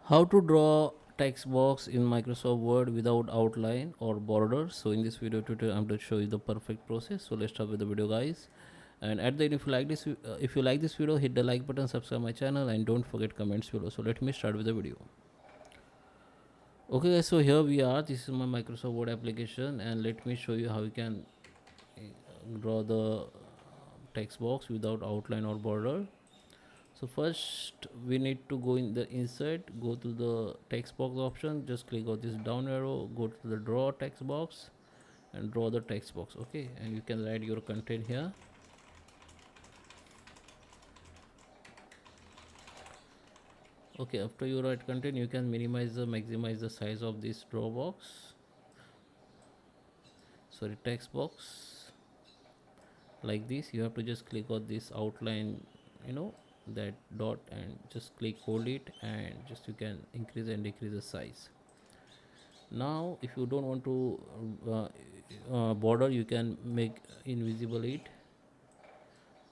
How to draw text box in Microsoft Word without outline or border. So in this video tutorial I'm going to show you the perfect process. So let's start with the video, guys. And at the end, if you like this video, hit the like button, subscribe my channel, and don't forget comments below. So let me start with the video. Okay guys, so here we are. This is my Microsoft Word application, and let me show you how you can draw the text box without outline or border. So first we need to go in the insert, go to the text box option, just click on this down arrow, go to the draw text box and draw the text box. Okay, and you can write your content here. Okay, after you write content, you can maximize the size of this draw box, sorry, text box, like this. You have to just click on this outline, that dot, and just click, hold it, and just you can increase and decrease the size. Now if you don't want to border, you can make invisible it.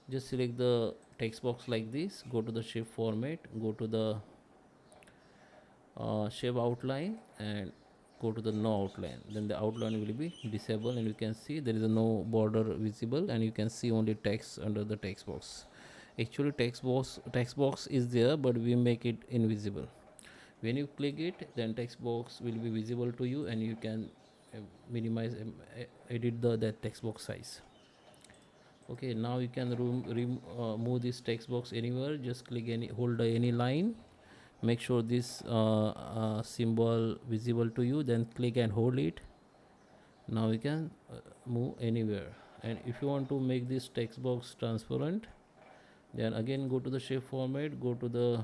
Just select the text box like this, go to the shape format, go to the shape outline, and go to the no outline. Then the outline will be disabled, and you can see there is a no border visible, and you can see only text under the text box. Actually text box is there, but we make it invisible. When you click it, then text box will be visible to you, and you can minimize, edit that text box size. Okay, now you can move this text box anywhere. Just click hold any line, make sure this symbol visible to you, then click and hold it. Now you can move anywhere. And if you want to make this text box transparent, then again go to the shape format, go to the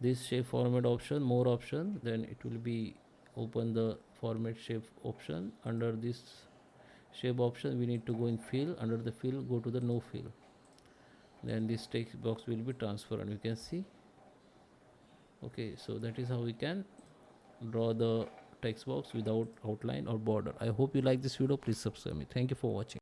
this shape format option, more option, then it will be open the format shape option. Under this shape option, we need to go in fill. Under the fill, go to the no fill, then this text box will be transparent, you can see. Okay, so that is how we can draw the text box without outline or border. I hope you like this video. Please subscribe me. Thank you for watching.